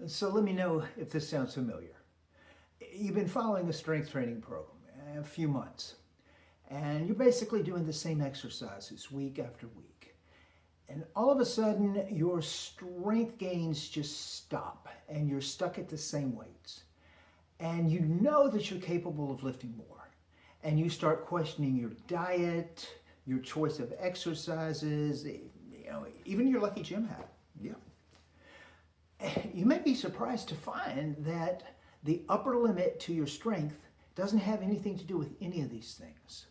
So let me know if this sounds familiar. You've been following a strength training program a few months, and you're basically doing the same exercises week after week. And all of a sudden, your strength gains just stop, and you're stuck at the same weights. And you know that you're capable of lifting more. And you start questioning your diet, your choice of exercises, even your lucky gym hat. Yeah. You may be surprised to find that the upper limit to your strength doesn't have anything to do with any of these things.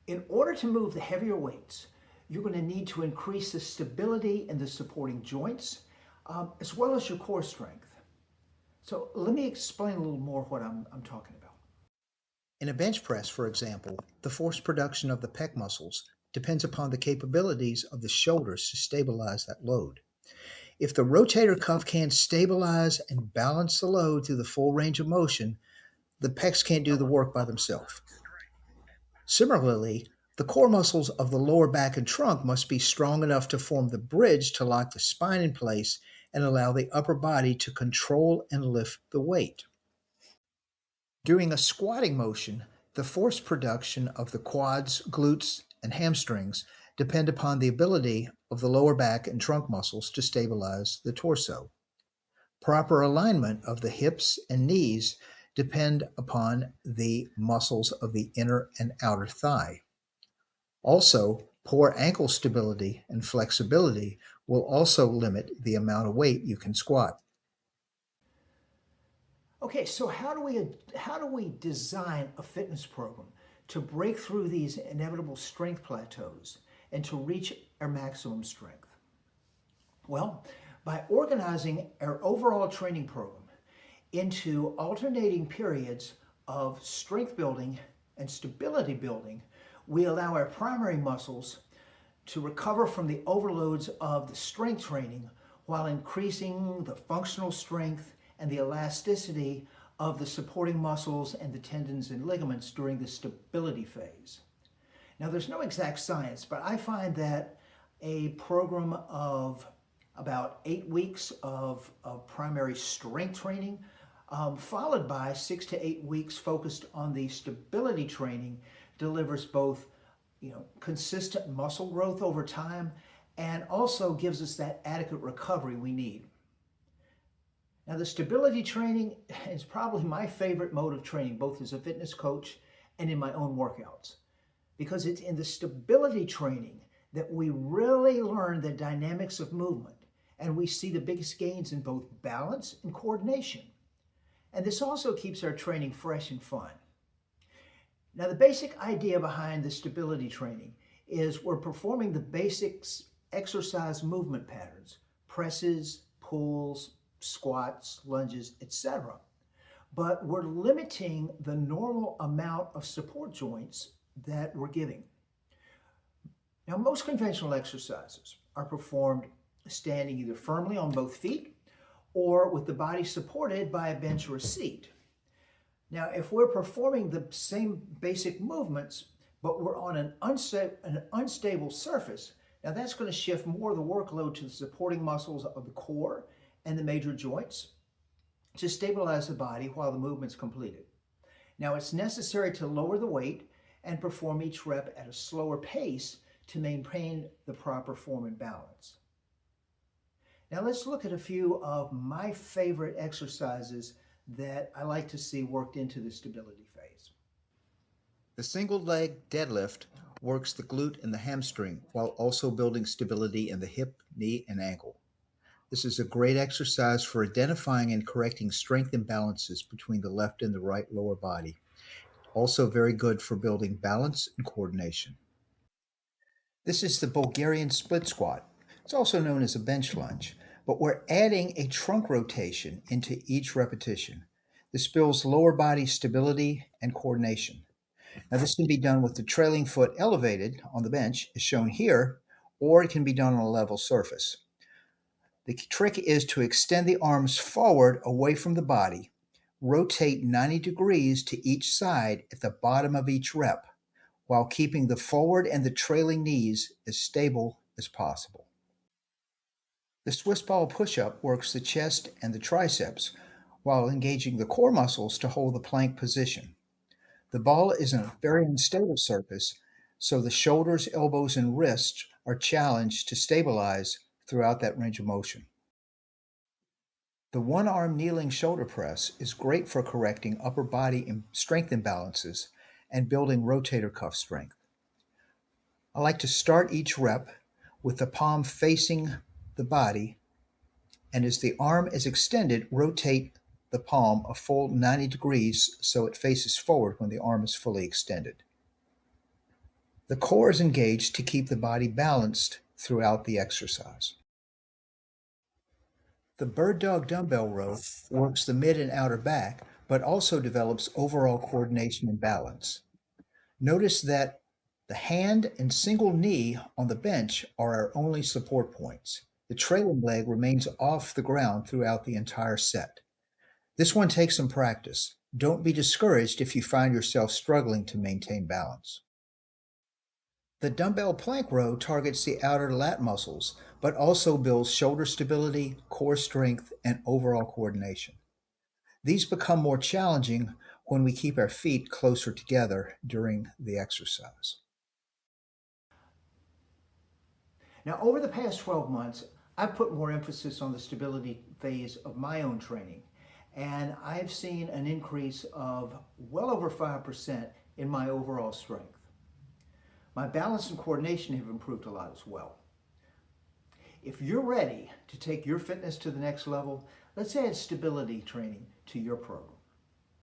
In order to move the heavier weights, you're going to need to increase the stability in the supporting joints, as well as your core strength. So let me explain a little more what I'm talking about. In a bench press, for example, the force production of the pec muscles depends upon the capabilities of the shoulders to stabilize that load. If the rotator cuff can't stabilize and balance the load through the full range of motion, the pecs can't do the work by themselves. Similarly, the core muscles of the lower back and trunk must be strong enough to form the bridge to lock the spine in place and allow the upper body to control and lift the weight. During a squatting motion, the force production of the quads, glutes, and hamstrings depend upon the ability of the lower back and trunk muscles to stabilize the torso. Proper alignment of the hips and knees depend upon the muscles of the inner and outer thigh. Also, poor ankle stability and flexibility will also limit the amount of weight you can squat. Okay, so how do we design a fitness program to break through these inevitable strength plateaus and to reach our maximum strength? Well, by organizing our overall training program into alternating periods of strength building and stability building, we allow our primary muscles to recover from the overloads of the strength training while increasing the functional strength and the elasticity of the supporting muscles and the tendons and ligaments during the stability phase. Now, there's no exact science, but I find that a program of about 8 weeks of primary strength training, followed by 6 to 8 weeks focused on the stability training, delivers both consistent muscle growth over time and also gives us that adequate recovery we need. Now, the stability training is probably my favorite mode of training, both as a fitness coach and in my own workouts, because it's in the stability training that we really learn the dynamics of movement and we see the biggest gains in both balance and coordination. And this also keeps our training fresh and fun. Now, the basic idea behind the stability training is we're performing the basic exercise movement patterns: presses, pulls, squats, lunges, etc. But we're limiting the normal amount of support joints that we're giving. Now, most conventional exercises are performed standing either firmly on both feet or with the body supported by a bench or a seat. Now, if we're performing the same basic movements, but we're on an unstable surface, now that's going to shift more of the workload to the supporting muscles of the core and the major joints to stabilize the body while the movement's completed. Now, it's necessary to lower the weight and perform each rep at a slower pace to maintain the proper form and balance. Now, let's look at a few of my favorite exercises that I like to see worked into the stability phase. The single leg deadlift works the glute and the hamstring while also building stability in the hip, knee, and ankle. This is a great exercise for identifying and correcting strength imbalances between the left and the right lower body. Also, very good for building balance and coordination. This is the Bulgarian split squat. It's also known as a bench lunge, but we're adding a trunk rotation into each repetition. This builds lower body stability and coordination. Now, this can be done with the trailing foot elevated on the bench, as shown here, or it can be done on a level surface. The trick is to extend the arms forward away from the body, rotate 90 degrees to each side at the bottom of each rep, while keeping the forward and the trailing knees as stable as possible. The Swiss ball push-up works the chest and the triceps while engaging the core muscles to hold the plank position. The ball is a very unstable surface, so the shoulders, elbows, and wrists are challenged to stabilize throughout that range of motion. The one-arm kneeling shoulder press is great for correcting upper body strength imbalances and building rotator cuff strength. I like to start each rep with the palm facing the body, and as the arm is extended, rotate the palm a full 90 degrees so it faces forward when the arm is fully extended. The core is engaged to keep the body balanced throughout the exercise. The bird dog dumbbell row works the mid and outer back, but also develops overall coordination and balance. Notice that the hand and single knee on the bench are our only support points. The trailing leg remains off the ground throughout the entire set. This one takes some practice. Don't be discouraged if you find yourself struggling to maintain balance. The dumbbell plank row targets the outer lat muscles, but also builds shoulder stability, core strength, and overall coordination. These become more challenging when we keep our feet closer together during the exercise. Now, over the past 12 months, I've put more emphasis on the stability phase of my own training, and I've seen an increase of well over 5% in my overall strength. My balance and coordination have improved a lot as well. If you're ready to take your fitness to the next level, let's add stability training to your program.